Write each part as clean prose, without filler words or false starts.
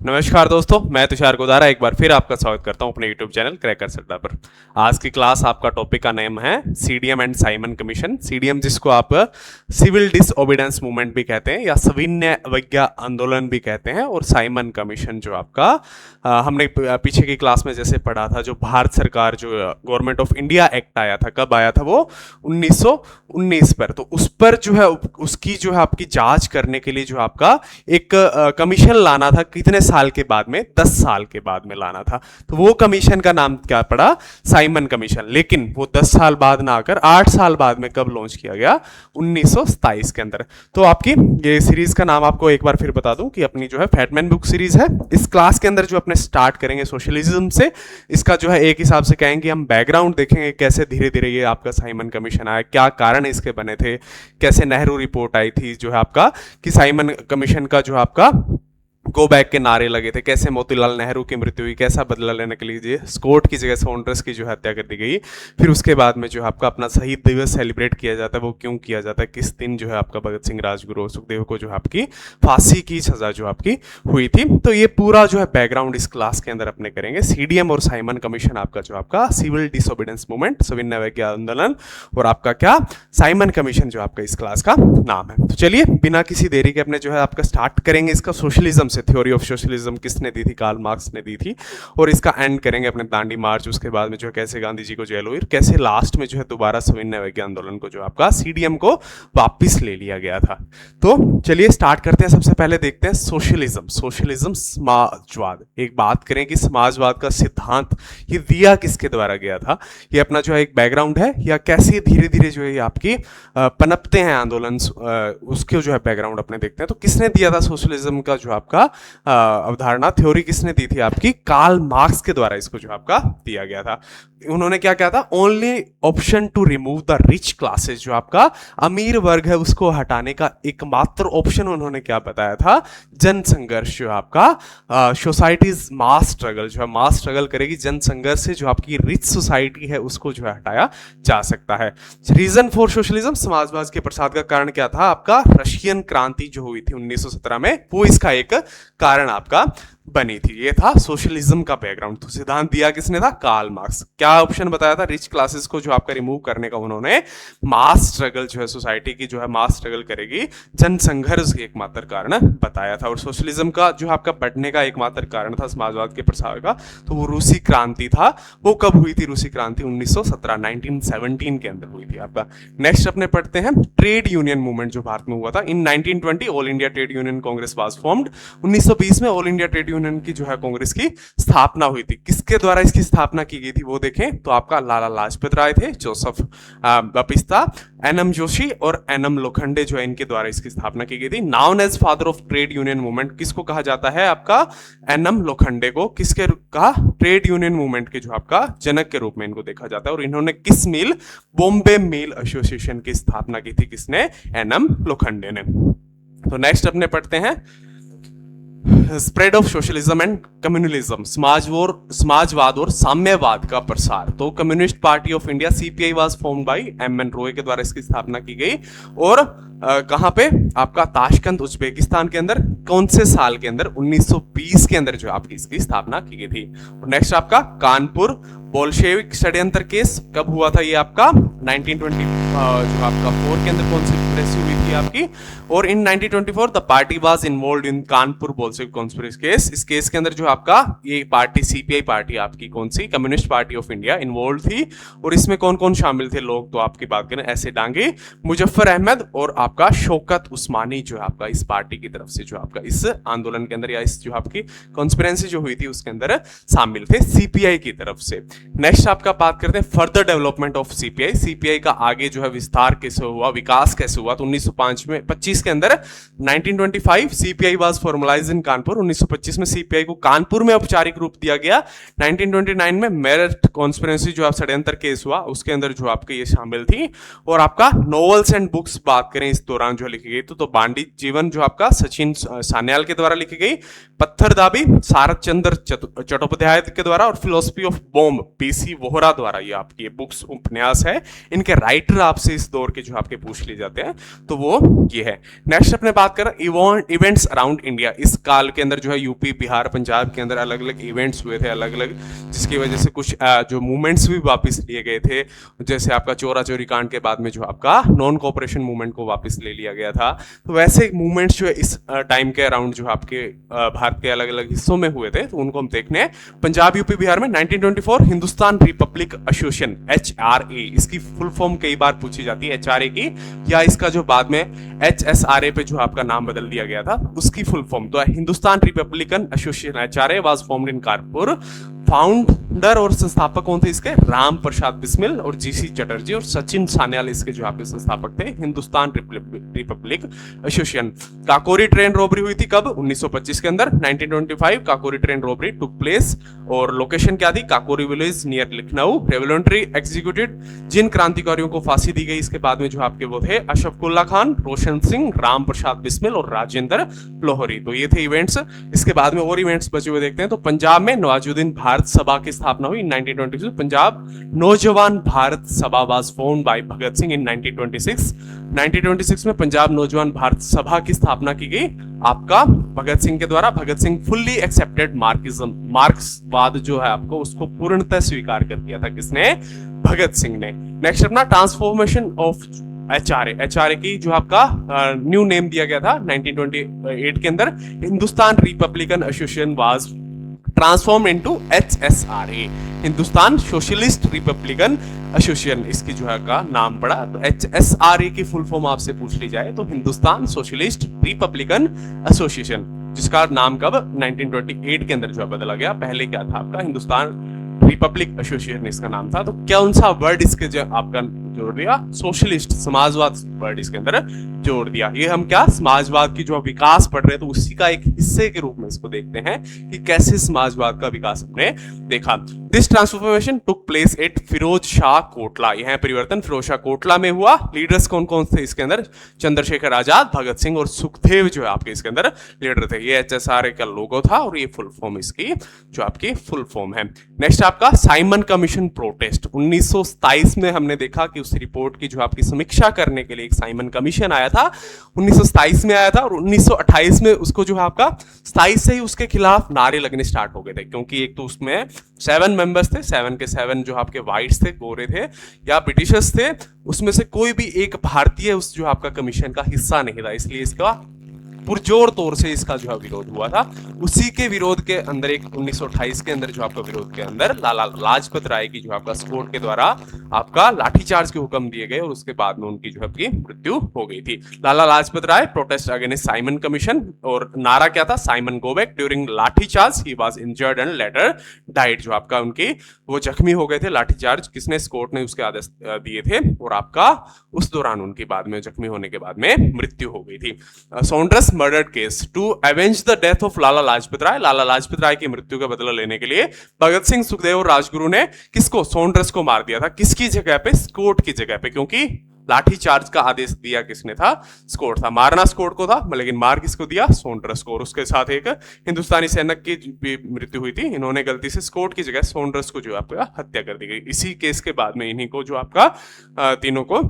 नमस्कार दोस्तों, मैं तुषार गोदारा एक बार फिर आपका स्वागत करता हूं अपने YouTube चैनल क्रैकर्स अड्डा पर। आज की क्लास आपका टॉपिक का नेम है CDM and Simon commission. CDM जिसको आप सिविल डिसओबीडियंस मूवमेंट भी कहते हैं या सविनय अवज्ञा आंदोलन भी कहते हैं, और साइमन कमीशन जो आपका हमने पीछे की क्लास में जैसे पढ़ा था, जो भारत सरकार जो गवर्नमेंट ऑफ इंडिया एक्ट आया था, कब आया था वो 1919 पर। तो उस पर जो है उसकी जो है आपकी जांच करने के लिए जो आपका एक कमीशन लाना था, कितने साल के बाद में, 10 साल के बाद में लाना था। तो वो कमीशन का नाम क्या पड़ा, साइमन कमीशन। लेकिन वो 10 साल बाद ना आकर 8 साल बाद में कब लॉन्च किया गया, 1927 के अंदर। तो आपकी ये सीरीज का नाम आपको एक बार फिर बता दूं कि अपनी जो है फैटमैन बुक सीरीज है। इस क्लास के अंदर जो अपने स्टार्ट करेंगे सोशलिज्म से, इसका जो है एक हिसाब से कहेंगे हम बैकग्राउंड देखेंगे, कैसे धीरे धीरे ये आपका साइमन कमीशन आया, क्या कारण इसके बने थे, कैसे नेहरू रिपोर्ट आई थी जो है आपका कि साइमन कमीशन का जो आपका गो बैक के नारे लगे थे, कैसे मोतीलाल नेहरू की मृत्यु हुई, कैसा बदला लेने के लिए स्कॉट की जगह सॉन्डर्स की जो हत्या कर दी गई। फिर उसके बाद में जो आपका अपना शहीद दिवस सेलिब्रेट किया जाता है, वो क्यों किया जाता है, किस दिन जो है आपका भगत सिंह, राजगुरु, सुखदेव को जो आपकी फांसी की सजा जो आपकी हुई थी। तो ये पूरा जो है बैकग्राउंड इस क्लास के अंदर अपने करेंगे। सीडीएम और साइमन कमीशन आपका जो आपका सिविल डिसओबीडियंस मूवमेंट, सविनय अवज्ञा आंदोलन, और आपका क्या साइमन कमीशन जो आपका इस क्लास का नाम है। तो चलिए बिना किसी देरी के अपने जो है आपका स्टार्ट करेंगे इसका सोशलिज्म से। थ्योरी ऑफ सोशलिज्म किसने दी थी, कार्ल मार्क्स ने दी थी। और इसका एंड करेंगे अपने दांडी मार्च, उसके बाद में जो है कैसे गांधी जी को जेल हुई, कैसे लास्ट में जो है दोबारा सविनय अवज्ञा आंदोलन को जो आपका सीडीएम को वापस ले लिया गया था। तो चलिए स्टार्ट करते हैं। सबसे पहले देखते हैं सोशलिज्म। सोशलिज्म समाजवाद। एक बात करें कि समाजवाद का सिद्धांत ये दिया किसके द्वारा गया था, ये अपना जो है एक बैकग्राउंड है, या कैसे धीरे धीरे जो है आपकी पनपते हैं आंदोलन, उसके जो है बैकग्राउंड अपने देखते हैं। तो किसने दिया था सोशलिज्म का जो आपका अवधारणा, थ्योरी किसने दी थी आपकी, कार्ल मार्क्स के द्वारा इसको जो आपका दिया गया था। उन्होंने क्या कहा था, only option to remove the rich classes, जो आपका अमीर वर्ग है उसको हटाने का एकमात्र ऑप्शन उन्होंने क्या बताया था, जन संघर्ष। जो आपका सोसाइटीज मास स्ट्रगल, जो है मास स्ट्रगल करेगी, जन संघर्ष से जो आपकी रिच सोसाइटी है उसको जो है हटाया जा सकता है। रीजन फॉर सोशलिज्म, समाजवाद के प्रसाद का कारण क्या था, आपका रशियन क्रांति जो हुई थी 1917 में, वो इसका एक कारण आपका बनी थी। ये था सोशलिज्म का बैकग्राउंड। तो सिद्धांत दिया किसने था, कार्ल मार्क्स। क्या ऑप्शन बताया था, रिच क्लासेस को जो आपका रिमूव करने का उन्होंने, मास स्ट्रगल जो है सोसाइटी की जो है मास स्ट्रगल करेगी, जन संघर्ष एकमात्र कारण बताया था। और सोशलिज्म का जो आपका बढ़ने का एकमात्र कारण था समाजवाद के प्रसार का, तो वो रूसी क्रांति था। वो कब हुई थी रूसी क्रांति, 1917 के अंदर हुई थी आपका। नेक्स्ट अपने पढ़ते हैं ट्रेड यूनियन मूवमेंट जो भारत में हुआ था। इन 1920 all India trade union Congress was formed. 1920 में ऑल इंडिया ट्रेड यूनियन की जो है कांग्रेस की स्थापना हुई थी। किसके द्वारा इसकी स्थापना की गई थी वो देखें तो आपका लाला लाजपत राय थे, जोसेफ बपिस्ता, एनएम जोशी और एनएम लोखंडे जो है इनके द्वारा इसकी स्थापना की गई थी। Known as father of trade union movement किसको कहा जाता है, आपका एनएम लोखंडे को। किसके कहा, ट्रेड यूनियन मूवमेंट के जो आपका जनक के रूप में इनको देखा जाता है। और इन्होंने किस मिल, बॉम्बे मिल एसोसिएशन की स्थापना की थी, किसने, एनएम लोखंडे ने। तो नेक्स्ट अपने पढ़ते हैं spread of socialism and communalism, समाजवाद और साम्यवाद का प्रसार। तो communist party of India CPI was formed by M.N.. Roy के द्वारा इसकी स्थापना की गई। और कहां पे, आपका ताशकंद उज्बेकिस्तान के अंदर, कौन से साल के अंदर, 1920 के अंदर जो आपकी इसकी स्थापना की गई थी। और नेक्स्ट आपका कानपुर बोल्शेविक षड्यंत्र केस कब हुआ था, ये आपका 1920 जो आपका 4 के अंदर कौन सी प्रेस हुई थी आपकी। और इन 1924 the party was involved in Kanpur Bolshevik conspiracy case. इस केस के अंदर जो आपका ये पार्टी सीपीआई पार्टी आपकी कौन सी, communist party of India involve थी। और इसमें कौन कौन शामिल थे लोग, तो आपकी बात करें ऐसे डांगे, मुजफ्फर अहमद और आपका शौकत उस्मानी जो है आपका इस पार्टी की तरफ से जो आपका इस आंदोलन के अंदर या इस जो आपकी कॉन्स्पिरेसी जो हुई थी उसके अंदर शामिल थे सीपीआई की तरफ से। नेक्स्ट आपका बात करते हैं further development of CPI. CPI का आगे जो है विस्तार कैसे हुआ, विकास कैसे हुआ। तो 1925 के अंदर 1925 सीपीआई वाज फॉर्मलाइज्ड इन कानपुर। 1925 में सीपीआई को कानपुर में औपचारिक रूप दिया गया। 1929 में मेरठ कॉन्स्पिरेसी जो षड्यंत्र केस हुआ उसके अंदर जो आपके ये शामिल थी। और आपका नॉवेल्स एंड बुक्स बात करें इस दौरान जो लिखी गई तो बांडी जीवन जो आपका सचिन सान्याल के द्वारा लिखी गई, पत्थरदाबी सारद चंद्र चट्टोपाध्याय के द्वारा, और philosophy of bomb BC Vohra द्वारा ये आपकी ये बुक्स उपन्यास है, इनके राइटर आपसे इस दौर के जो आपके पूछ लिए जाते हैं तो वो ये है। नेक्स्ट अपने बात करें इवेंट्स अराउंड इंडिया। इस काल के अंदर जो है यूपी, बिहार, पंजाब के अंदर अलग अलग इवेंट्स हुए थे, अलग अलग, जिसकी वजह से कुछ जो मूवमेंट्स भी वापस लिए गए थे, जैसे आपका चोरा चोरी कांड के बाद में जो आपका नॉन कोऑपरेशन मूवमेंट को वापस ले लिया गया था। तो वैसे मूवमेंट्स जो है इस टाइम के अराउंड जो आपके भारत के अलग अलग हिस्सों में हुए थे, तो उनको हम देखने हैं। पंजाब, यूपी, बिहार में 1924 हिंदुस्तान रिपब्लिक एसोसिएशन, HRA, इसकी फुल फॉर्म कई बार पूछी जाती है HRA की, या इसका जो बाद में HSRA पे जो आपका नाम बदल दिया गया था उसकी फुल फॉर्म। तो Hindustan Republican association HRA was formed in Kanpur. Founder और संस्थापक कौन थे इसके? राम प्रसाद बिस्मिल और GC चटर्जी और सचिन सान्याल इसके जो आपके संस्थापक थे Hindustan republic association. Kakori train robbery हुई थी कब? 1925 के अंदर। 1925 Kakori train robbery took place और लोकेशन क्या थी? Kakori village near Lucknow. Revolutionary executed, जिन क्रांतिकारियों को फांसी दी गई इसके बाद में जो आपके वो थे अशफकुल्ला खान, रोशन सिंह, राम प्रसाद बिस्मिल और राजेंद्र लोहरी। तो ये थे इवेंट्स। इसके बाद में और इवेंट्स बचे हुए देखते हैं। तो पंजाब में नवाजुद्दीन भारत सभा की स्थापना हुई 1922। पंजाब नौजवान भारत सभा was formed by Bhagat Singh इन 1926। 1926 में पंजाब नौजवान भारत सभा की स्थापना की गई आपका भगत सिंह के द्वारा। Bhagat Singh fully accepted Marxism, मार्क्सवाद जो है आपको उसको पूर्णतः स्वीकार कर दिया था। किसने? भगत सिंह ने। नेक्स्ट अपना ट्रांसफॉर्मेशन ऑफ HRA की जो आपका न्यू नेम दिया गया था 1928 के अंदर। Hindustan Republican association was transform into HSRA, Hindustan socialist Republican association इसकी जो है का नाम पड़ा। तो HSRA की फुल फॉर्म आपसे पूछ ली जाए तो हिंदुस्तान सोशलिस्ट रिपब्लिकन एसोसिएशन, जिसका नाम कब? 1928 के अंदर जो बदला गया। पहले क्या था आपका? हिंदुस्तान रिपब्लिक एसोसिएशन इसका नाम था। तो कौन सा वर्ड इसके जो आपका जोड़ दिया? सोशलिस्ट, समाजवाद वर्ड इसके अंदर जोड़ दिया। ये हम क्या समाजवाद की जो विकास पढ़ रहे हैं तो उसी का एक हिस्से के रूप में इसको देखते हैं कि कैसे समाजवाद का विकास हमने देखा। This transformation took place at Firoz Shah Kotla, यह परिवर्तन फिरोज शाह कोटला में हुआ। लीडर्स कौन कौन थे इसके अंदर? चंद्रशेखर आजाद, भगत सिंह और सुखदेव जो है आपके इसके अंदर लीडर थे। ये HSRA का लोगो था और ये फुल फॉर्म इसकी जो आपकी फुल फॉर्म है। नेक्स्ट आपका साइमन कमीशन प्रोटेस्ट 1927 में हमने देखा कि उस रिपोर्ट की जो आपकी समीक्षा करने के लिए एक साइमन कमीशन आया था, 1927 में आया था। और 1928 में उसको जो है आपका 27 से ही उसके खिलाफ नारे लगने स्टार्ट हो गए थे, क्योंकि एक तो उसमें 7 मेंबर्स थे, 7 के 7 जो आपके व्हाइट्स थे, गोरे थे या ब्रिटिशर्स थे, उसमें से कोई भी एक भारतीय उस जो आपका कमीशन का हिस्सा नहीं था, इसलिए इसका पुरजोर तौर से इसका जो है विरोध हुआ था। उसी के विरोध के अंदर एक 1928 के अंदर जो आपका विरोध के अंदर लाला लाजपत राय की जो आपका स्क्वाड के द्वारा आपका लाठीचार्ज के हुक्म दिए गए और उसके बाद में उनकी जो है आपकी मृत्यु हो गई थी। Lala Lajpat Rai protest against Simon commission, और नारा क्या था? Simon go back. During lathicharge ही was injured and later died, जो आपका उनकी वो जख्मी हो गए थे। लाठीचार्ज किसने? स्कॉट ने उसके आदेश दिए थे और आपका उस दौरान उनकी बाद में जख्मी होने के बाद में मृत्यु हो गई थी। Saunders murder case to avenge the death of Lala Lajpat Rai, Lala Lajpat Rai की मृत्यु का बदला लेने के लिए भगत सिंह, सुखदेव और राजगुरु ने किसको? सॉन्ड्रस को मार दिया था। किसकी जगह पे? स्कॉट की जगह पे, क्योंकि लाठीचार्ज का आदेश दिया किसने था? स्कॉट था। मारना स्कॉट को था, लेकिन मार किसको दिया? सॉन्ड्रस को। और उसके साथ एक हिंदुस्तानी सैनिक की भी मृत्यु हुई थी। इन्होंने गलती से स्कॉट की जगह सॉन्ड्रस को जो आपका हत्या कर दी गई। इसी केस के बाद में इन्हीं को जो आपका तीनों को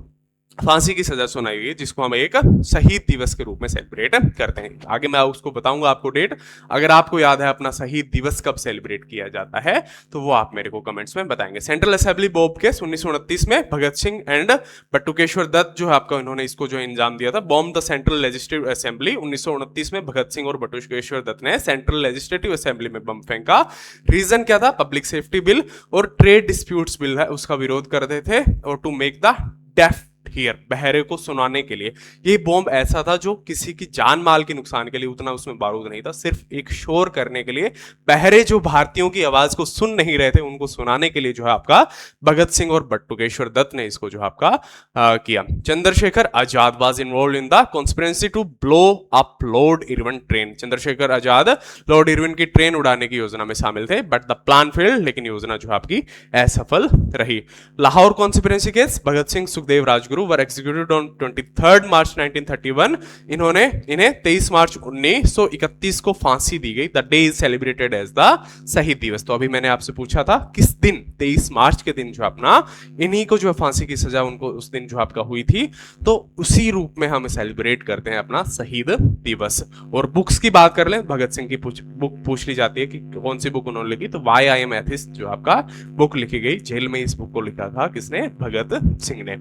फांसी की सजा सुनाई गई, जिसको हम एक शहीद दिवस के रूप में सेलिब्रेट करते हैं। आगे मैं उसको बताऊंगा आपको डेट। अगर आपको याद है अपना शहीद दिवस कब सेलिब्रेट किया जाता है तो वो आप मेरे को कमेंट्स में बताएंगे। सेंट्रल असेंबली बॉम्ब केस 1929 में भगत सिंह एंड बटुकेश्वर दत्त जो है आपका इन्होंने इसको जो इंजाम दिया था। Bomb the central legislative assembly 1929 में भगत सिंह और बटुकेश्वर दत्त ने सेंट्रल लेजिस्लेटिव असेंबली में बम फेंका। रीजन क्या था? पब्लिक सेफ्टी बिल और ट्रेड डिस्प्यूट्स बिल है उसका विरोध करते थे, और to make the deaf hear, बहरे को सुनाने के लिए। ये बॉम्ब ऐसा था जो किसी की जान माल के नुकसान के लिए उतना उसमें बारूद नहीं था, सिर्फ एक शोर करने के लिए, बहरे जो भारतीयों की आवाज को सुन नहीं रहे थे उनको सुनाने के लिए जो है आपका भगत सिंह और बटुकेश्वर दत्त ने इसको जो आपका किया। Chandrashekhar Azad was involve in the conspiracy to blow up Lord Irwin train. Chandrashekhar Azad Lord Irwin की ट्रेन उड़ाने की योजना में शामिल थे, बट द प्लान फेल्ड, लेकिन योजना जो आपकी असफल रही। Lahore conspiracy case Bhagat Singh, Sukhdev, Rajguru were executed on 23 मार्च 1931। इन्हें 23 मार्च 1931 को फांसी दी गई। The day is celebrated as the Shaheed Diwas. तो अभी मैंने आपसे पूछा था किस दिन, 23 मार्च के दिन जो अपना इन्हीं को जो फांसी की सजा उनको उस दिन जो आपका हुई थी, तो उसी रूप में हम सेलिब्रेट करते हैं अपना शहीद दिवस। और बुक्स की बात कर लें, भगत सिंह की बुक पूछ ली जाती है कि कौन सी बुक उन्होंने लिखी, तो वाई आई एम एथिस्ट जो आपका बुक लिखी गई, जेल में इस बुक को लिखा था किसने, भगत सिंह ने।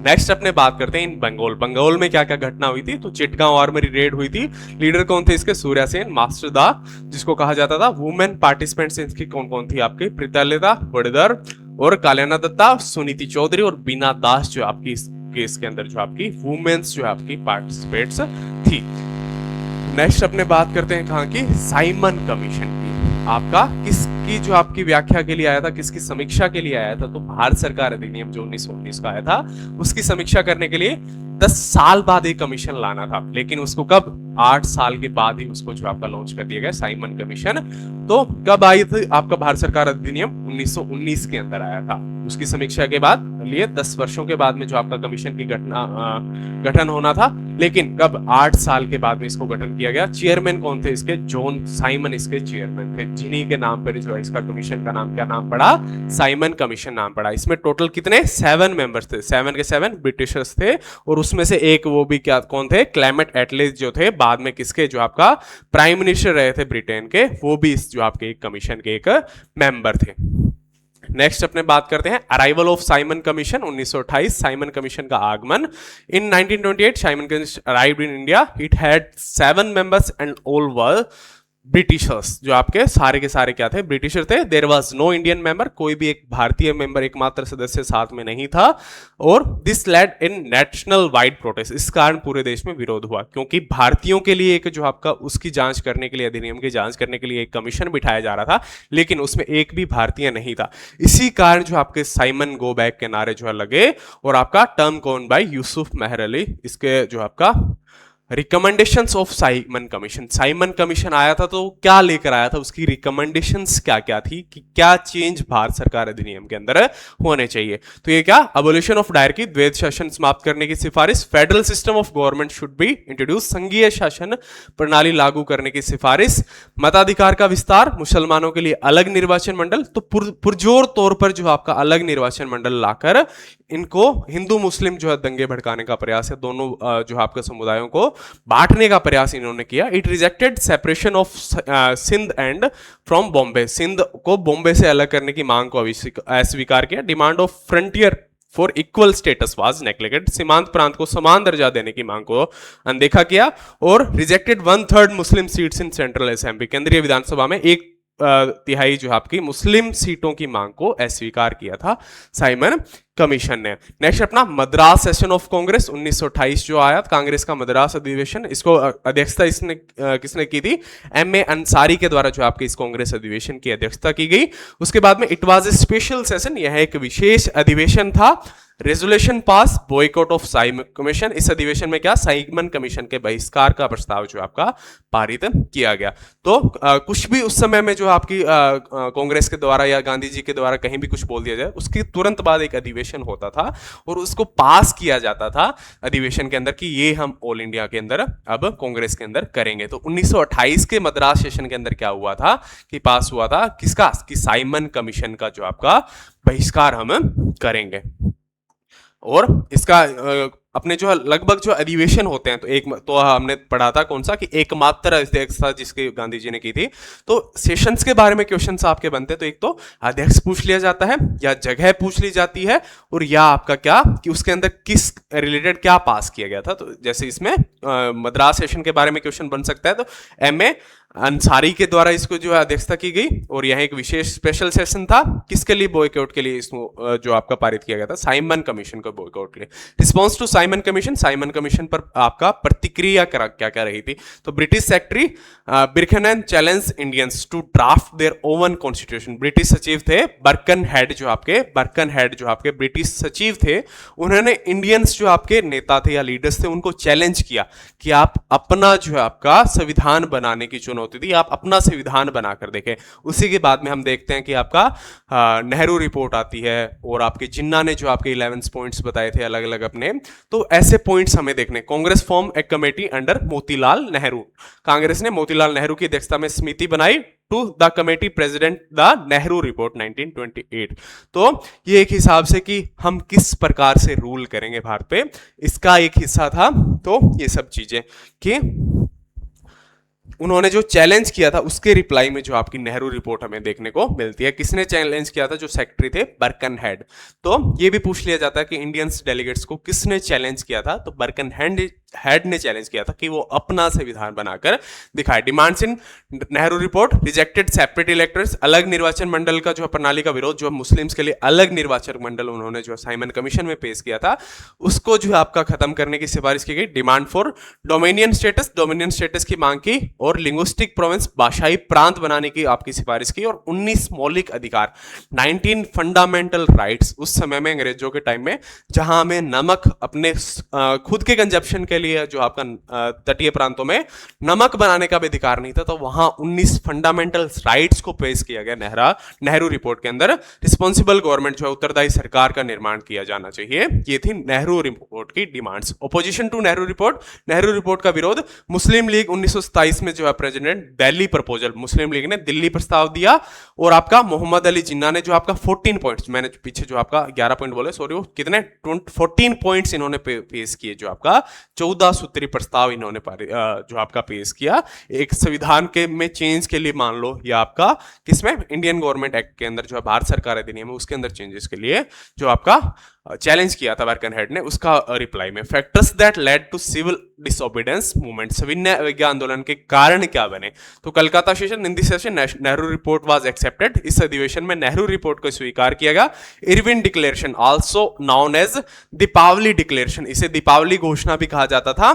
नेक्स्ट अपने बात करते हैं इन बंगाल। बंगाल में क्या क्या घटना हुई थी, तो चिटगांव आर्मरी रेड हुई थी। लीडर कौन थे इसके, सूर्या सेन। मास्टर दा जिसको कहा जाता था। वुमेन पार्टिसिपेंट्स इसकी कौन कौन थी आपकी, प्रीतलता वड़दर और काल्याना दत्ता, सुनीति चौधरी और बीना दास जो आपकी इस केस के अंदर जो आपकी वुमेन्स जो आपकी पार्टिसिपेट्स थी। नेक्स्ट अपने बात करते हैं कहां की, साइमन कमीशन की। आपका किसकी जो आपकी व्याख्या के लिए आया था, किसकी समीक्षा के लिए आया था, तो भारत सरकार अधिनियम जो 1919 का आया था उसकी समीक्षा करने के लिए 10 साल बाद एक कमीशन लाना था, लेकिन उसको कब, 8 साल के बाद ही उसको जो आपका लॉन्च कर दिया गया साइमन कमीशन। तो कब आई थी आपका भारत सरकार अधिनियम, 1919 के अंदर आया था। उसकी समीक्षा के बाद लिए 10 वर्षों के बाद में जो आपका कमीशन की गठन होना था, लेकिन कब, 8 साल के बाद में इसको गठन किया गया। चेयरमैन कौन थे इसके, जॉन साइमन इसके चेयरमैन थे, जिन्हीं के नाम पर जो इसका कमीशन का नाम क्या नाम पड़ा, साइमन कमीशन नाम पड़ा। इसमें टोटल कितने, 7 मेंबर्स थे, 7 के 7 ब्रिटिशर्स थे, और उसमें से एक वो भी क्या कौन थे, क्लेमेंट एटलीज जो थे, बाद में किसके जो आपका प्राइम मिनिस्टर रहे थे ब्रिटेन के, वो भी इस जो आपके कमीशन के एक मेंबर थे। नेक्स्ट अपने बात करते हैं arrival of Simon commission 1928, Simon commission का आगमन। In 1928 Simon commission arrived in India. It had 7 members and all were Britishers, जो आपके सारे के सारे क्या थे, ब्रिटिशर थे। There was no Indian member, कोई भी एक भारतीय मेंबर एकमात्र सदस्य साथ में नहीं था। और this led in national wide protest, इस कारण पूरे देश में विरोध हुआ, क्योंकि भारतीयों के लिए एक जो आपका उसकी जांच करने के लिए, अधिनियम की जांच करने के लिए एक कमीशन बिठाया जा रहा था, लेकिन उसमें एक भी भारतीय नहीं था। इसी कारण जो आपके साइमन गो बैक के नारे जो है लगे, और आपका टर्म कौन बाय यूसुफ मेहर अली, इसके जो आपका recommendations of Simon Commission. Simon commission आया था तो क्या लेकर आया था, उसकी रिकमेंडेशंस क्या क्या थी, कि क्या चेंज भारत सरकार अधिनियम के अंदर होने चाहिए। तो ये क्या, अबोलिशन ऑफ डायरकी, द्वैध शासन समाप्त करने की सिफारिश, federal system of government should be introduce, संघीय शासन प्रणाली लागू करने की सिफारिश, मताधिकार का विस्तार, मुसलमानों के लिए अलग निर्वाचन मंडल। तो पुरजोर तौर पर जो आपका अलग निर्वाचन मंडल लाकर इनको हिंदू मुस्लिम जो है दंगे भड़काने का प्रयास है, दोनों जो आपके समुदायों को बांटने का प्रयास इन्होंने किया। It rejected separation of Sindh and from Bombay, Sindh को बॉम्बे से अलग करने की मांग को अस्वीकार किया। Demand of frontier for equal status was neglected, सीमांत प्रांत को समान दर्जा देने की मांग को अनदेखा किया। और rejected 1/3 Muslim seats in central assembly, केंद्रीय विधानसभा में 1/3 जो आपकी मुस्लिम सीटों की मांग को अस्वीकार किया था साइमन कमीशन ने। नेक्स्ट अपना मद्रास सेशन ऑफ कांग्रेस 1928 जो आया, कांग्रेस का मद्रास अधिवेशन, इसको अध्यक्षता इसने किसने की थी, M.A. अंसारी के द्वारा जो आपके इस कांग्रेस अधिवेशन की अध्यक्षता की गई। उसके बाद में it was a special session, यह एक विशेष अधिवेशन था। Resolution pass, boycott of Simon commission, इस अधिवेशन में क्या, साइमन कमीशन के बहिष्कार का प्रस्ताव जो आपका पारित किया गया। तो कुछ भी उस समय में जो आपकी कांग्रेस के द्वारा या गांधी जी के द्वारा कहीं भी कुछ बोल दिया जाए, उसके तुरंत बाद एक अधिवेशन होता था और उसको पास किया जाता था अधिवेशन के अंदर कि ये हम ऑल इंडिया के अंदर अब कांग्रेस के अंदर करेंगे। तो 1928 के मद्रास सेशन के अंदर क्या हुआ था कि पास हुआ था किसका, कि साइमन कमीशन का जो आपका बहिष्कार हम करेंगे। और इसका अपने जो लगभग जो अधिवेशन होते हैं, तो हमने पढ़ा था कौन सा, कि एकमात्र अध्यक्षता जिसकी गांधी जी ने की थी। तो सेशंस के बारे में क्वेश्चंस आपके बनते हैं, तो एक तो अध्यक्ष पूछ लिया जाता है, या जगह पूछ ली जाती है, और या आपका क्या, कि उसके अंदर किस रिलेटेड क्या पास किया गया था। तो जैसे इसमें मद्रास सेशन के बारे में क्वेश्चन बन सकता है, तो M.A. अंसारी के द्वारा इसको जो है अध्यक्षता की गई, और यह एक विशेष स्पेशल सेशन था किसके लिए, बॉयकॉट के लिए, इसको जो आपका पारित किया गया था साइमन कमीशन को बॉयकॉट के लिए। Response to Simon Commission, Simon Commission पर आपका प्रतिक्रिया क्या क्या रही थी। तो British secretary Birkenhead challenge Indians to draft their own constitution, British सचिव थे बर्कन हेड जो आपके ब्रिटिश सचिव थे, उन्होंने इंडियंस जो आपके नेता थे या लीडर्स थे उनको चैलेंज किया कि आप अपना जो है आपका संविधान बनाने की चुनौती होती थी, आप अपना संविधान बनाकर देखें। उसी के बाद में हम देखते हैं कि आपका नेहरू रिपोर्ट आती है, और आपके जिन्ना ने जो आपके 11 पॉइंट्स बताए थे अलग अलग अपने, तो ऐसे पॉइंट्स हमें देखने। Congress form a committee under Motilal Nehru, Congress ने मोतीलाल नेहरू की अध्यक्षता में समिति बनाई to the committee president the Nehru report 1928। तो ये एक हिसाब से कि हम किस प्रकार से रूल करेंगे भारत पे, इसका एक हिस्सा था। तो ये सब चीजें कि उन्होंने जो चैलेंज किया था उसके रिप्लाई में जो आपकी नेहरू रिपोर्ट हमें देखने को मिलती है। किसने चैलेंज किया था? जो सेक्रेटरी थे बर्कनहेड। तो ये भी पूछ लिया जाता है कि इंडियंस डेलीगेट्स को किसने चैलेंज किया था, तो बर्कनहेड ने चैलेंज किया था कि वो अपना संविधान बनाकर दिखाए। डिमांड्स इन Nehru report: rejected separate electors, अलग निर्वाचन मंडल का जो प्रणाली का विरोध, जो मुस्लिम्स के लिए अलग निर्वाचन मंडल उन्होंने जो साइमन कमीशन में पेश किया था उसको जो आपका खत्म करने की सिफारिश की गई। डिमांड फॉर डोमिनियन स्टेटस की मांग की, और लिंग्विस्टिक प्रोविंस, भाषाई प्रांत बनाने की आपकी सिफारिश की, और 19 मौलिक अधिकार, 19 फंडामेंटल राइट्स उस समय में अंग्रेजों के टाइम में, जहां हमें नमक अपने खुद के कंजप्शन के लिए जो आपका तटीय प्रांतों में नमक बनाने का भी अधिकार नहीं था, तो वहां 19 फंडामेंटल राइट्स को पेश किया गया नेहरू रिपोर्ट के अंदर। रिस्पॉन्सिबल गवर्नमेंट जो है, उत्तरदायी सरकार का निर्माण किया जाना चाहिए, ये थी नेहरू रिपोर्ट की demands. Opposition to Nehru report का विरोध: मुस्लिम लीग 1927 में जो है प्रेसिडेंट दिल्ली प्रपोजल, मुस्लिम लीग ने दिल्ली प्रस्ताव दिया, और आपका मोहम्मद अली जिन्ना ने जो आपका 14 पॉइंट्स, मैंने पीछे जो आपका 11 पॉइंट बोले, सॉरी, वो कितने 14 पॉइंट्स इन्होंने पेश किए, जो आपका 14 सूत्री प्रस्ताव इन्होंने जो आपका पेश किया एक संविधान के में चेंज के लिए, मान लो, या आपका किसमें, इंडियन गवर्नमेंट एक्ट के अंदर जो है भारत सरकार अधिनियम है उसके अंदर चेंजेस के लिए जो आपका चैलेंज किया था बर्कनहेड ने, उसका रिप्लाई में। Factors that led to civil disobedience movement, सविनय अवज्ञा आंदोलन के कारण क्या बने? तो Calcutta session, in this session Nehru report was accepted, इस अधिवेशन में नेहरू रिपोर्ट को स्वीकार किया गया। Irwin declaration, also known as Deepavali declaration, इसे दीपावली घोषणा भी कहा जाता था।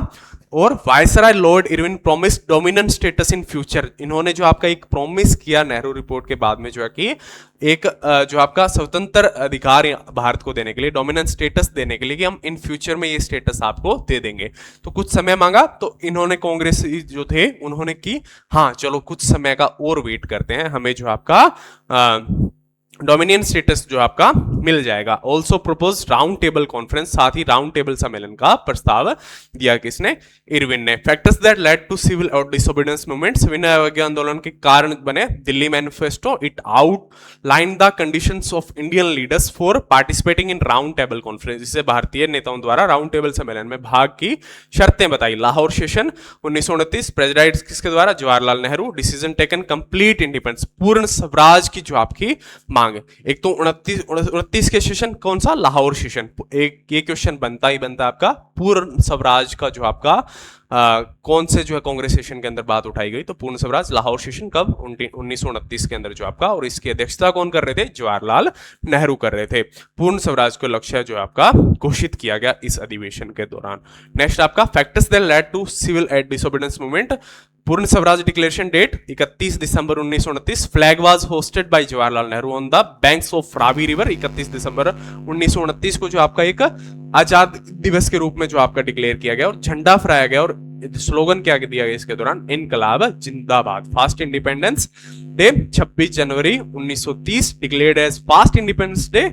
और viceroy Lord Irwin promise dominion status in future, इन्होंने जो आपका एक प्रोमिस किया नेहरू रिपोर्ट के बाद में, जो है कि एक जो आपका स्वतंत्र अधिकार भारत को देने के लिए, डोमिनेंट स्टेटस देने के लिए, कि हम इन फ्यूचर में ये स्टेटस आपको दे देंगे। तो कुछ समय मांगा, तो इन्होंने कांग्रेस जो थे उन्होंने की, हाँ चलो कुछ समय का और वेट करते हैं, हमें जो आपका डोमिनियन स्टेटस जो आपका मिल जाएगा। Also propose round table conference, साथ ही राउंड टेबल सम्मेलन का प्रस्ताव दिया किसने? इरविन ने। Factors that led to civil और डिसोबीडियंस मूवमेंट, सविनय अवज्ञा आंदोलन के कारण बने। Delhi manifesto, it outline the conditions of Indian leaders for participating in round table conference, जिसे भारतीय नेताओं द्वारा राउंड टेबल सम्मेलन में भाग की शर्तें बताई। लाहौर सेशन 1929, प्रेसिडेंट किसके द्वारा? Jawaharlal Nehru. Decision taken complete independence, पूर्ण स्वराज की जो आपकी मांग। एक तो 29 के सेशन, कौन सा? लाहौर सेशन। एक ये क्वेश्चन बनता ही बनता आपका, पूर्ण स्वराज का जो आपका कौन से जो है कांग्रेस सेशन के अंदर बात उठाई गई, तो पूर्ण स्वराज लाहौर सेशन कब? 1929 के अंदर जो आपका, और इसकी अध्यक्षता कौन कर रहे थे? जवाहरलाल नेहरू कर रहे थे। पूर्ण स्वराज को लक्ष्य जो आपका घोषित किया गया इस अधिवेशन के दौरान। नेक्स्ट आपका factors that led to civil and disobedience movement, Purna Swaraj declaration date 31 December 1929, flag was hoisted by Jawaharlal Nehru on the banks of Ravi river. 31 दिसंबर 1929 को जो आपका एक आजाद दिवस के रूप में जो आपका डिक्लेयर किया गया, और झंडा फहराया गया, और स्लोगन क्या दिया गया इसके दौरान? इनकलाब जिंदाबाद। First independence day 26 January 1930 declared as first independence day.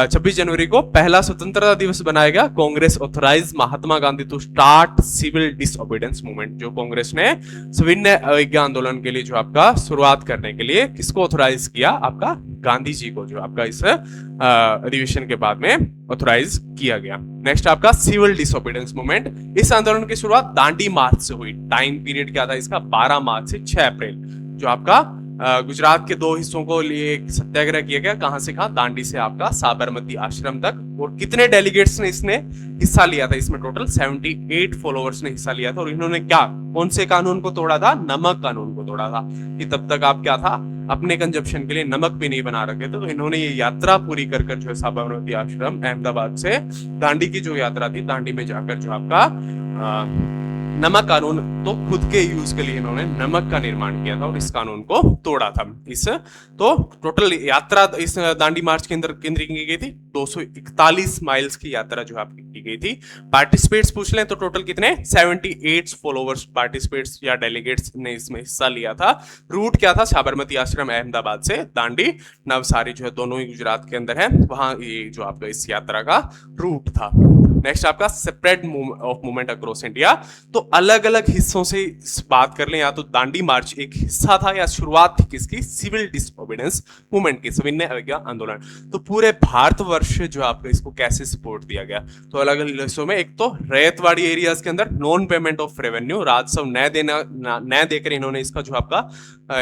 26 जनवरी को पहला स्वतंत्रता दिवस बनाया गया। Congress authorise Mahatma Gandhi to start civil disobedience movement, जो कांग्रेस ने सविनय अवज्ञा आंदोलन के लिए जो आपका शुरुआत करने के लिए किसको ऑथराइज किया? आपका गांधी जी को, जो आपका इस अधिवेशन के बाद में ऑथराइज किया गया। नेक्स्ट आपका सिविल डिसओबीडियंस मूवमेंट, इस आंदोलन की शुरुआत दांडी मार्च से हुई। टाइम पीरियड क्या था इसका? 12 मार्च से 6 अप्रैल। जो आपका गुजरात के 2 हिस्सों को लिए एक सत्याग्रह किया गया, कहां से कहां? दांडी से आपका साबरमती आश्रम तक। और कितने डेलीगेट्स ने इसने हिस्सा लिया था? इसमें टोटल 78 फॉलोअर्स ने हिस्सा लिया था। और इन्होंने क्या, कौन से कानून को तोड़ा था? नमक कानून को तोड़ा था, कि तब तक आप क्या था, अपने कंजप्शन के लिए नमक भी नहीं बना रखे थे। तो इन्होंने ये यात्रा पूरी कर जो है साबरमती आश्रम अहमदाबाद से दांडी की जो यात्रा थी, दांडी में जाकर जो आपका नमक कानून, तो खुद के यूज के लिए इन्होंने नमक का निर्माण किया था और इस कानून को तोड़ा था। इस तो टोटल यात्रा इस दांडी मार्च के अंदर केंद्रित की गई थी। 241 माइल्स की यात्रा जो आपकी की गई थी। पार्टिसिपेट्स पूछ लें तो टोटल कितने 78 फॉलोवर्स पार्टिसिपेट्स या डेलीगेट्स ने इसमें हिस्सा लिया था। रूट क्या था, साबरमती आश्रम अहमदाबाद से दांडी नवसारी जो है दोनों ही गुजरात के अंदर है, वहां ये जो आपका इस यात्रा का रूट था। नेक्स्ट आपका spread of movement across India. तो अलग अलग हिस्सों से बात कर लें, या तो दांडी मार्च एक हिस्सा था या शुरुआत थी किसकी, सिविल डिसओबीडियंस मूवमेंट की, सविनय अवज्ञा आंदोलन। तो पूरे भारतवर्ष जो आपको इसको कैसे सपोर्ट दिया गया, तो अलग अलग हिस्सों में, एक तो रैयतवाड़ी एरियाज के अंदर नॉन पेमेंट ऑफ रेवेन्यू, राजस्व न देकर इन्होंने इसका जो आपका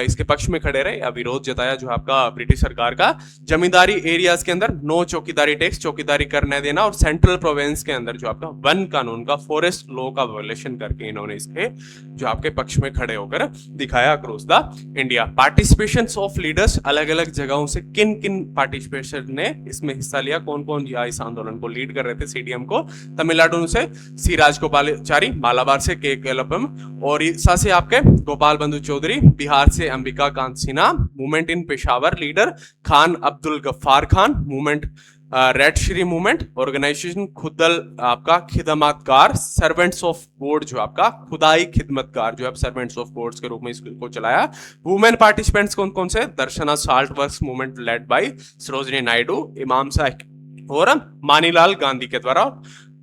इसके पक्ष में खड़े रहे या विरोध जताया जो आपका ब्रिटिश सरकार का। जमींदारी एरियाज के अंदर नो चौकीदारी टैक्स, चौकीदारी कर न देना, और सेंट्रल प्रोविंस के अंदर जो आपका वन कानून का, फॉरेस्ट लॉ का वायलेशन करके इन्होंने इसके जो आपके पक्ष में खड़े होकर दिखाया across the India. Participation of leaders, अलग अलग जगहों से किन किन पार्टिसिपेशन ने इसमें हिस्सा लिया, कौन कौन इस आंदोलन को लीड कर रहे थे सीडीएम को। तमिलनाडु से सी राजगोपालाचारी, मालाबार से के केलपम, ओडिशा से आपके गोपाल बंधु चौधरी, बिहार से Ambika Kant Sinha, movement in Peshawar leader Khan Abdul Ghaffar Khan, movement red shirt movement, organization Khudai आपका खिदमतगार, सर्वेंट्स ऑफ गॉड जो आपका खुदाई खिदमतगार जो है सर्वेंट्स ऑफ गॉड्स के रूप में इसको चलाया। वुमेन पार्टिसिपेंट्स कौन कौन से, Dharasana salt works movement led by Sarojini Naidu, Imam Sahab और मानीलाल गांधी के द्वारा।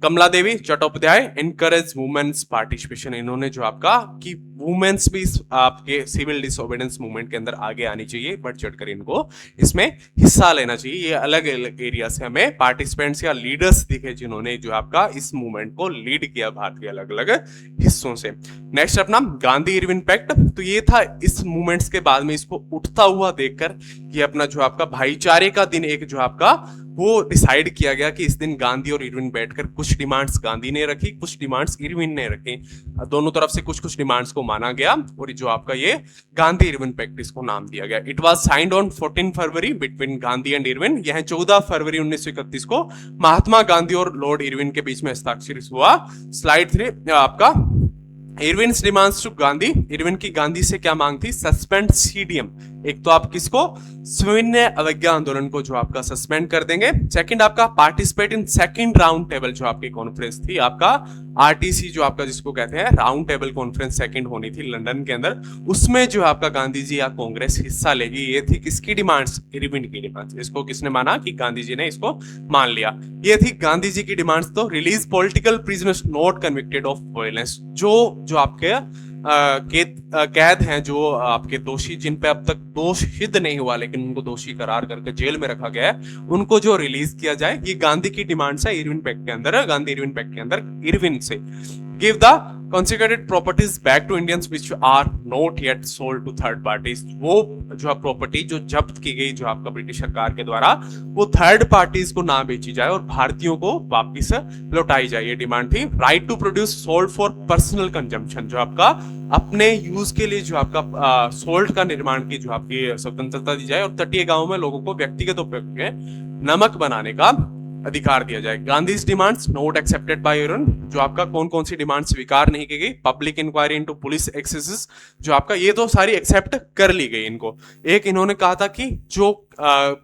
Kamala Devi Chattopadhyay, encourage women's participation, इन्होंने जो आपका कि वुमेन्स भी आपके सिविल डिसओबीडियंस मूवमेंट के अंदर आगे आनी चाहिए, बढ़ चढ़कर इनको इसमें हिस्सा लेना चाहिए। ये अलग अलग एरिया से हमें पार्टिसिपेंट्स या लीडर्स दिखे जिन्होंने जो आपका इस मूवमेंट को लीड किया भारत के अलग अलग हिस्सों से। नेक्स्ट अपना गांधी इरविन पैक्ट, तो ये था इस मूवमेंट्स के बाद में इसको उठता हुआ देखकर ये अपना जो आपका भाईचारे का दिन एक जो आपका वो डिसाइड किया गया कि इस दिन गांधी और इरविन बैठकर कुछ डिमांड्स गांधी ने रखी, कुछ डिमांड्स इरविन ने रखी, दोनों तरफ से कुछ कुछ डिमांड्स को माना गया और जो आपका ये गांधी इरविन पैक्ट इसको नाम दिया गया। It was signed on 14 February between Gandhi and Irwin, यह 14 फरवरी 1931 को महात्मा गांधी और लॉर्ड इरविन के बीच में हस्ताक्षरित हुआ। स्लाइड 3 आपका Irwin demands to Gandhi, Irwin की गांधी से क्या मांग थी, सस्पेंड सीडीएम। एक तो आप किसको, सविनय अवज्ञा आंदोलन को जो आपका सस्पेंड कर देंगे। सेकंड आपका participate in second round table, जो आपकी कॉन्फ्रेंस थी आपका आरटीसी जो आपका जिसको कहते हैं राउंड टेबल कॉन्फ्रेंस सेकंड होनी थी लंदन के अंदर, उसमें जो आपका गांधी जी या कांग्रेस हिस्सा लेगी। ये थी किसकी डिमांड्स, इरविन की डिमांड्स। इसको किसने माना कि गांधी जी ने इसको मान लिया। ये थी गांधी जी की डिमांड्स। तो release political prisoners not convicted of violence, जो आपके कैद हैं, जो आपके दोषी जिन पे अब तक दोष सिद्ध नहीं हुआ लेकिन उनको दोषी करार करके जेल में रखा गया है, उनको जो रिलीज किया जाए। ये गांधी की डिमांड्स है इरविन पैक्ट के अंदर, गांधी इरविन पैक्ट के अंदर इरविन से। Give the consecrated properties back to Indians which are not yet sold to third parties, वो जो प्रॉपर्टी जो जब्त की गई जो आपका ब्रिटिश सरकार के द्वारा, वो थर्ड पार्टीज को ना बेची जाए और भारतीयों को वापिस लौटाई जाए, ये डिमांड थी। Right to produce salt for personal consumption, जो आपका अपने यूज के लिए जो आपका सोल्ट का निर्माण की जो आपकी स्वतंत्रता दी जाए और तटीय गांवों में लोगों को व्यक्तिगत उपयोग में नमक बनाने का अधिकार दिया जाए। Gandhi demands not accepted by Irwin, जो आपका कौन कौन सी डिमांड स्वीकार नहीं की गई। Public inquiry into police excesses, जो आपका ये तो सारी एक्सेप्ट कर ली गई इनको। एक इन्होंने कहा था कि जो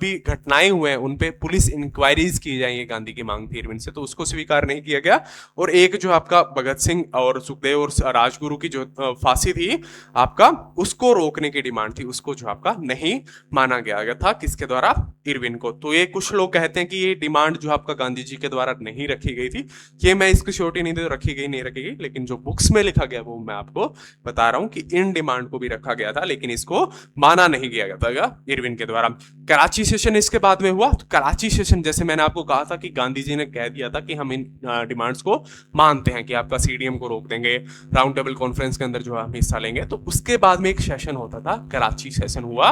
भी घटनाएं हुए हैं उन पे पुलिस इंक्वायरीज की जाए, ये गांधी की मांग थी इरविन से, तो उसको स्वीकार नहीं किया गया। और एक जो आपका भगत सिंह और सुखदेव और राजगुरु की जो फांसी थी आपका, उसको रोकने की डिमांड थी, उसको जो आपका नहीं माना गया था, किसके द्वारा, इरविन को। तो ये कुछ लोग कहते हैं कि ये डिमांड जो आपका गांधी जी के द्वारा नहीं रखी गई थी, ये मैं इसकी श्योरिटी नहीं दे, रखी गई नहीं रखी गई, लेकिन जो बुक्स में लिखा गया वो मैं आपको बता रहा हूं कि इन डिमांड को भी रखा गया था, लेकिन इसको माना नहीं गया था इरविन के द्वारा। कराची सेशन इसके बाद में हुआ। तो कराची सेशन, जैसे मैंने आपको कहा था कि गांधी जी ने कह दिया था कि हम इन डिमांड्स को मानते हैं कि आपका सीडीएम को रोक देंगे, राउंड टेबल कॉन्फ्रेंस के अंदर जो हम हिस्सा लेंगे। तो उसके बाद में एक सेशन होता था, कराची सेशन हुआ,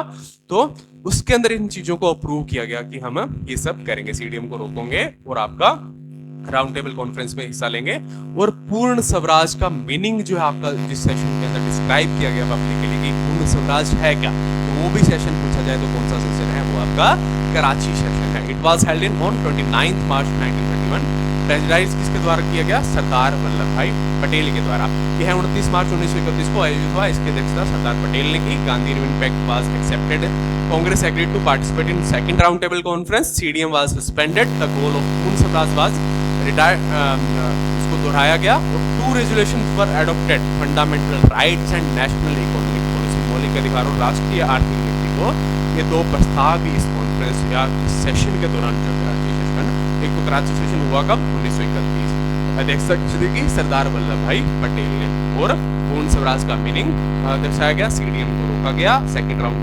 तो उसके अंदर इन चीजों को अप्रूव किया गया कि हम ये सब करेंगे, सीडीएम को रोकेंगे और आपका राउंड टेबल कॉन्फ्रेंस में हिस्सा लेंगे। और पूर्ण स्वराज का मीनिंग जो है आपका जिस सेशन के अंदर डिस्क्राइब किया गया पब्लिकली कि पूर्ण स्वराज है क्या, तो वो भी सेशन पूछा जाए तो कौन सा सेशन है, वो आपका कराची सेशन है। It was held in on 29 मार्च 1931। प्रेसिडाइज किसके द्वारा किया गया? सरदार वल्लभ भाई पटेल के द्वारा। यह 29 मार्च 1931 को आयोजित हुआ। इसकी अध्यक्षता सरदार पटेल ने की। Gandhi Irwin pact was accepted. Congress agreed to participate in second round table conference. CDM was suspended. The goal of Purna Swaraj was उसको दोहराया गया। और 2 resolutions were adopted. Fundamental rights and national economic policy, मौलिक अधिकारों और राष्ट्रीय आर्थिक नीति को, ये 2 प्रस्ताव भी इस कॉन्फ्रेंस या सेशन के दौरान जो एक तो कराची सेशन हुआ कब? 1931। अध्यक्षता किसने की? सरदार वल्लभ भाई पटेल ने। और पूर्ण स्वराज का मीनिंग दर्शाया गया। सीडीएम को रोका गया। सेकंड राउंड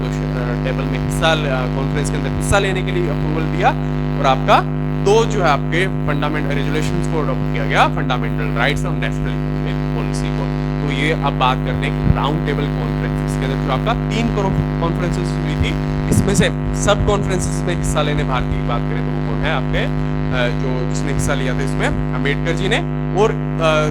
टेबल में हिस्सा कॉन्फ्रेंस के अंदर हिस्सा लेने के लिए अप्रूवल दिया। और आपका 2 जो है आपके फंडामेंटल रेजोल्यूशंस को अडॉप्ट किया गया, फंडामेंटल राइट्स और नेशनल पॉलिसी को। तो ये अब बात करते हैं कि राउंड टेबल कॉन्फ्रेंस, इसके अंदर जो आपका 3 कॉन्फ्रेंसेस हुई थी। इसमें से सब कॉन्फ्रेंसेस में हिस्सा लेने भारतीय की बात करें तो वो कौन है आपके जो जिसने हिस्सा लिया था इसमें? अम्बेडकर जी ने। और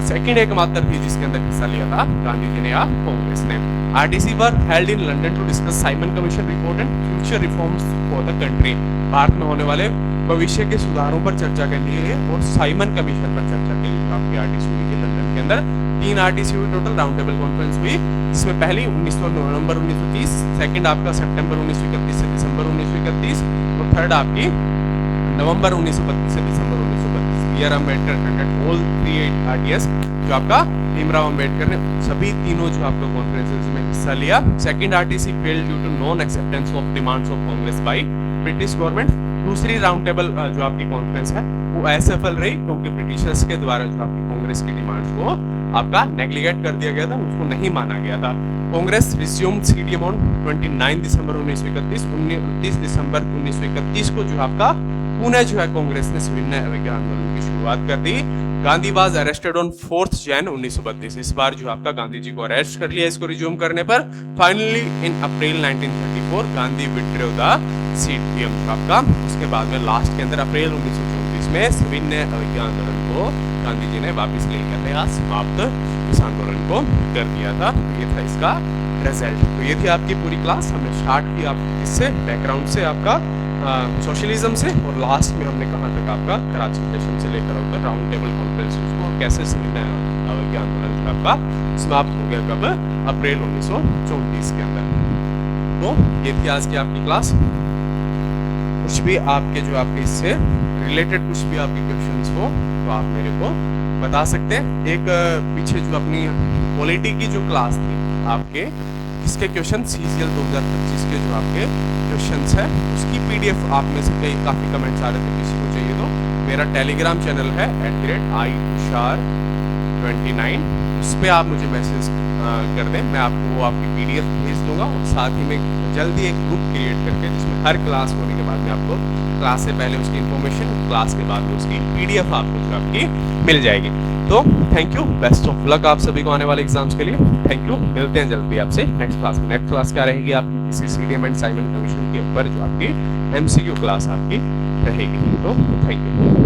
सेकंड एकमात्र थी जिसके अंदर हिस्सा लिया था गांधी जी ने या कांग्रेस ने। RTC were held in London to discuss Simon commission report and future reforms for the country. भारत में होने वाले भविष्य के सुधारों पर चर्चा के लिए और साइमन कमीशन पर चर्चा के लिए आपकी आरटीसी हुई थी लंदन के अंदर। 3 आरटीसी हुई टोटल, राउंड टेबल कॉन्फ्रेंस हुई। जिसमें पहली 19 नवंबर 1930, सेकंड आपका सितंबर 1931 से दिसंबर 1931 और थर्ड आपकी नवंबर 1932 से दिसंबर 1932। B R. Ambedkar attended all 3 RTCs. जो आपका भीमराव अम्बेडकर ने सभी तीनों जो आपका कॉन्फ्रेंसेस में हिस्सा लिया। Second RTC failed due to non acceptance of demands of Congress by British government. दूसरी राउंड टेबल जो आपकी कॉन्फ्रेंस है वो असफल रही क्योंकि ब्रिटिशर्स के द्वारा जो आपकी कांग्रेस की डिमांड्स को आपका नेग्लिगेट कर दिया गया था, उसको नहीं माना गया था। कांग्रेस रिज्यूम्ड सीडीएम ऑन 29 दिसंबर 1931। 29 दिसंबर 1931 को जो आपका पुणे जो है कांग्रेस ने सविनय अवज्ञा आंदोलन की शुरुआत कर दी। गांधी वाज अरेस्टेड ऑन 4 जनवरी 1932। इस बार जो आपका गांधी जी को अरेस्ट कर लिया इसको रिज्यूम करने पर। Finally in April 1934 Gandhi withdraw the CDM आपका। उसके बाद में लास्ट के अंदर अप्रैल 1934 में सविनय अवज्ञा आंदोलन को गांधी जी ने वापस ले लिया था, समाप्त इस आंदोलन को कर दिया था। ये था इसका रिजल्ट। तो ये थी आपकी पूरी क्लास। हमने स्टार्ट की आपकी इससे बैकग्राउंड से आपका सोशलिज्म से, और लास्ट में हमने कहाँ तक आपका कराची सेशन से लेकर होकर राउंड टेबल कॉन्फ्रेंस को कैसे सविनय अवज्ञा आंदोलन आपका समाप्त हो गया कब? अप्रैल 1934 के अंदर। तो ये थी आज की आपकी क्लास। कुछ भी आपके जो आपके इससे रिलेटेड कुछ भी आपके क्वेश्चंस हो तो आप मेरे को बता सकते हैं। एक पीछे जो अपनी पॉलिटी की जो क्लास थी आपके, इसके क्वेश्चन सीजीएल 2025 के जो आपके क्वेश्चंस है उसकी पीडीएफ आप में से कई काफ़ी कमेंट्स आ रहे थे, किसी को चाहिए तो मेरा टेलीग्राम चैनल है @itushar29, उस पर आप मुझे मैसेज कर दें, मैं आपको वो आपकी पीडीएफ भेज दूंगा। और साथ ही में जल्दी एक ग्रुप क्रिएट करके जिसमें हर क्लास होने के बाद में आपको क्लास से पहले उसकी इन्फॉर्मेशन, क्लास के बाद में उसकी पीडीएफ आपको जो आपकी मिल जाएगी। तो thank you, best of luck आप सभी को आने वाले एग्जाम्स के लिए। थैंक यू, मिलते हैं जल्दी आपसे नेक्स्ट क्लास में। नेक्स्ट क्लास क्या रहेगी आपकी? किसी सीडीएम एंड साइमन कमीशन के ऊपर जो आपकी एमसीक्यू क्लास आपकी रहेगी। तो थैंक यू।